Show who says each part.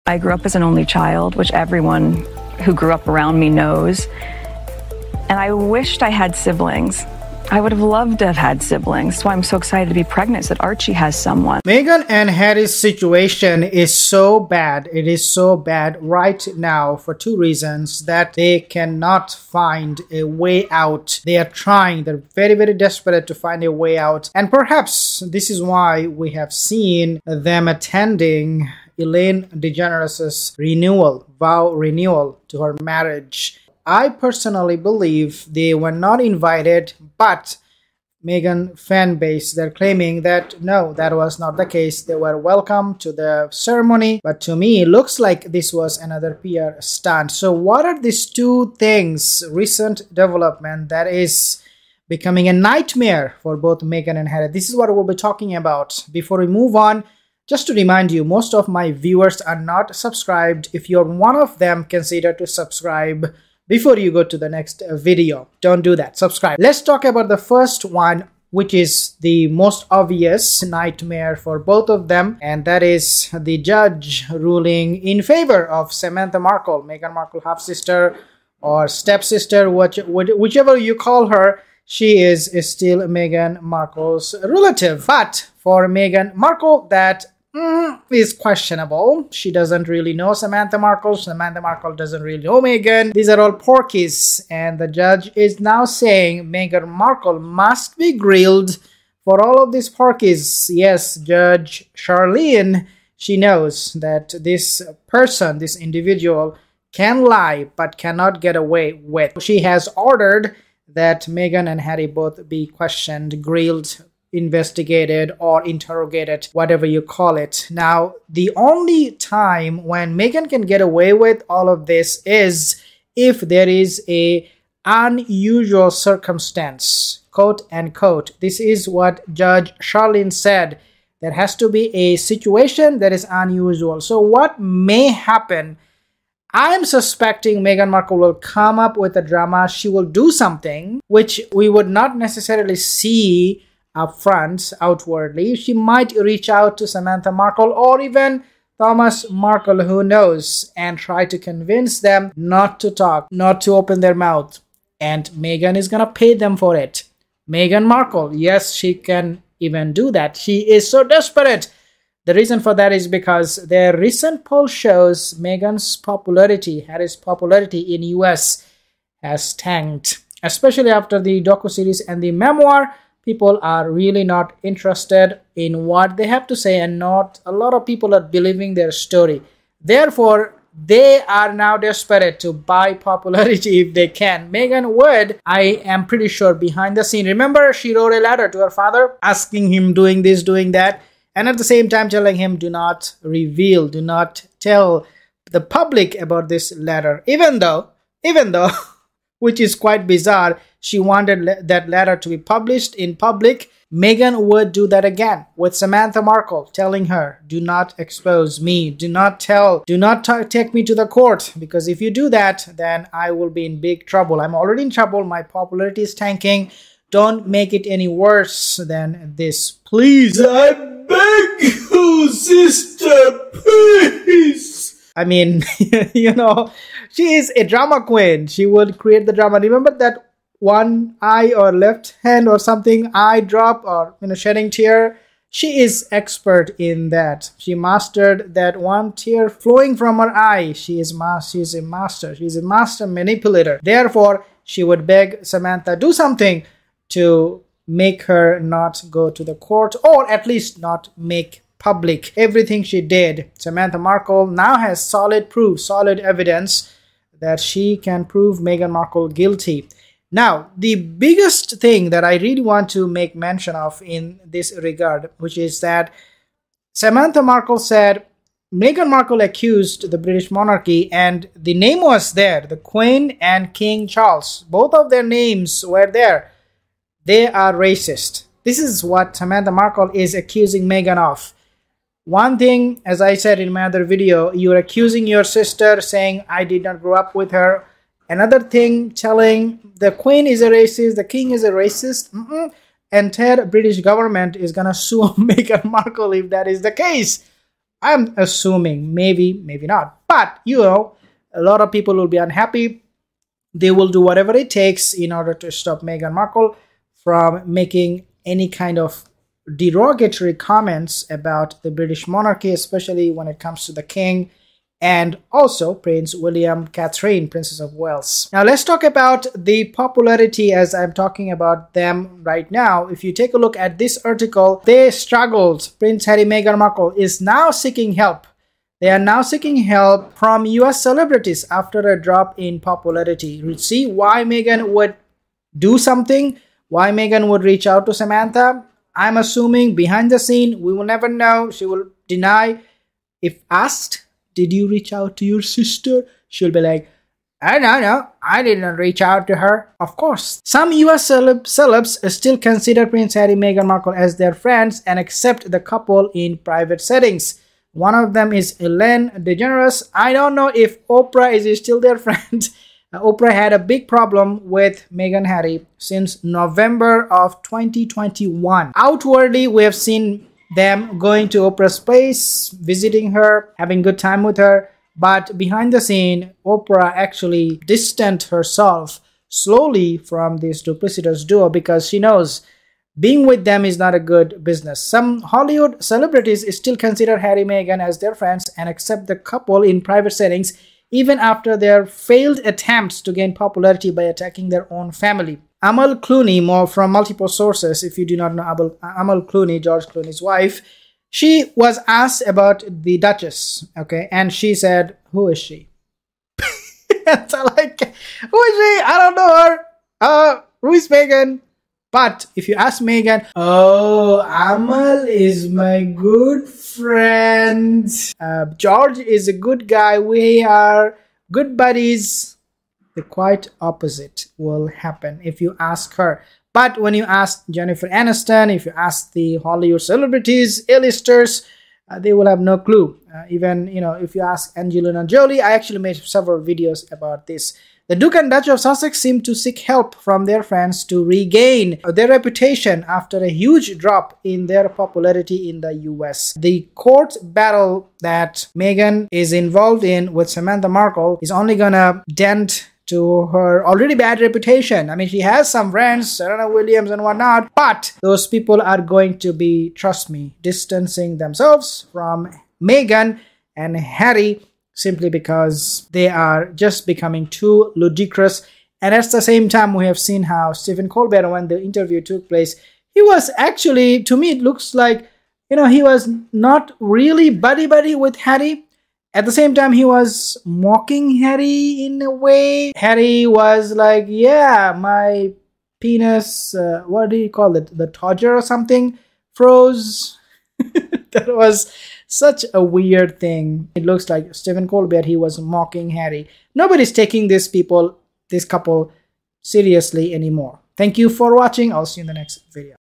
Speaker 1: I grew up as an only child, which everyone who grew up around me knows. And I wished I had siblings. I would have loved to have had siblings. That's why I'm so excited to be pregnant, so that Archie has someone.
Speaker 2: Meghan and Harry's situation is so bad. It is so bad right now for two reasons: that they cannot find a way out. They are trying. They're very, very desperate to find a way out. And perhaps this is why we have seen them attending Elaine DeGeneres' vow renewal to her marriage. I personally believe they were not invited, but Meghan fan base, they're claiming that no, that was not the case. They were welcome to the ceremony, but to me, it looks like this was another PR stunt. So what are these two things, recent development that is becoming a nightmare for both Meghan and Harry? This is what we'll be talking about. Before we move on, just to remind you, most of my viewers are not subscribed. If you're one of them, consider to subscribe before you go to the next video. Don't do that. Subscribe. Let's talk about the first one, which is the most obvious nightmare for both of them, and that is the judge ruling in favor of Samantha Markle, Meghan Markle half-sister or stepsister, whichever you call her. She is still Meghan Markle's relative. But for Meghan Markle, that is questionable. She doesn't really know Samantha Markle. Samantha Markle doesn't really know Meghan. These are all porkies. And the judge is now saying Meghan Markle must be grilled for all of these porkies. Yes, Judge Charlene, she knows that this person, this individual, can lie but cannot get away with. She has ordered that Meghan and Harry both be questioned, grilled, investigated, or interrogated, whatever you call it. Now, the only time when Meghan can get away with all of this is if there is a unusual circumstance, quote unquote. This is what Judge Charlene said. There has to be a situation that is unusual. So what may happen? I am suspecting Meghan Markle will come up with a drama. She will do something which we would not necessarily see up front, outwardly. She might reach out to Samantha Markle or even Thomas Markle, who knows, and try to convince them not to talk, not to open their mouth. And Meghan is gonna pay them for it. Meghan Markle, yes, she can even do that. She is so desperate. The reason for that is because their recent poll shows Meghan's popularity, Harry's popularity in US has tanked, especially after the docuseries and the memoir. People are really not interested in what they have to say, and not a lot of people are believing their story. Therefore, they are now desperate to buy popularity if they can. Meghan would, I am pretty sure, behind the scene. Remember, she wrote a letter to her father asking him doing this, doing that, and at the same time telling him do not reveal, do not tell the public about this letter. Even though, which is quite bizarre, she wanted that letter to be published in public. Meghan would do that again with Samantha Markle, telling her, do not expose me, do not take me to the court, because if you do that, then I will be in big trouble. I'm already in trouble. My popularity is tanking. Don't make it any worse than this. Please, I beg you, sister, please. I mean, you know, she is a drama queen. She would create the drama. Remember that one eye or left hand or something, eye drop, or shedding tear? She is expert in that. She mastered that one tear flowing from her eye. She's a master. She's a master manipulator. Therefore, she would beg Samantha do something to make her not go to the court, or at least not make public everything she did. Samantha Markle now has solid proof, solid evidence that she can prove Meghan Markle guilty. Now, the biggest thing that I really want to make mention of in this regard, which is that Samantha Markle said Meghan Markle accused the British monarchy, and the name was there, the Queen and King Charles. Both of their names were there. They are racist. This is what Samantha Markle is accusing Meghan of. One thing, as I said in my other video, you're accusing your sister, saying I did not grow up with her. Another thing, telling the Queen is a racist, the King is a racist. Entire British government is gonna sue Meghan Markle if that is the case. I'm assuming, maybe not. But, you know, a lot of people will be unhappy. They will do whatever it takes in order to stop Meghan Markle from making any kind of derogatory comments about the British monarchy, especially when it comes to the king and also Prince William, Catherine, Princess of Wales. Now let's talk about the popularity as I'm talking about them right now. If you take a look at this article, they struggled. Prince Harry, Meghan Markle is now seeking help. They are now seeking help from US celebrities after a drop in popularity. You see why Meghan would do something, why Meghan would reach out to Samantha. I'm assuming behind the scene, we will never know. She will deny. If asked, did you reach out to your sister? She'll be like, no, I didn't reach out to her. Of course. Some US celebs still consider Prince Harry and Meghan Markle as their friends and accept the couple in private settings. One of them is Ellen DeGeneres. I don't know if Oprah is still their friend. Oprah had a big problem with Meghan Harry since November of 2021. Outwardly, we have seen them going to Oprah's place, visiting her, having good time with her. But behind the scene, Oprah actually distanced herself slowly from this duplicitous duo because she knows being with them is not a good business. Some Hollywood celebrities still consider Harry and Meghan as their friends and accept the couple in private settings even after their failed attempts to gain popularity by attacking their own family. Amal Clooney, more from multiple sources, if you do not know Amal Clooney, George Clooney's wife, she was asked about the Duchess, okay, and she said, "Who is she?" So like, who is she? I don't know her. Who is Meghan? But if you ask Meghan, oh, Amal is my good friend. George is a good guy. We are good buddies. The quite opposite will happen if you ask her. But when you ask Jennifer Aniston, if you ask the Hollywood celebrities, A-listers, they will have no clue. Even, you know, if you ask Angelina Jolie, I actually made several videos about this. The Duke and Duchess of Sussex seem to seek help from their friends to regain their reputation after a huge drop in their popularity in the US. The court battle that Meghan is involved in with Samantha Markle is only gonna dent to her already bad reputation. I mean, she has some friends, Serena Williams and whatnot, but those people are going to be, trust me, distancing themselves from Meghan and Harry simply because they are just becoming too ludicrous. And at the same time, we have seen how Stephen Colbert, when the interview took place, he was actually, to me, it looks like, you know, he was not really buddy-buddy with Harry. At the same time, he was mocking Harry in a way. Harry was like, yeah, my penis, what do you call it? The todger or something froze. That was such a weird thing. It looks like Stephen Colbert, he was mocking Harry. Nobody's taking this couple seriously anymore. Thank you for watching. I'll see you in the next video.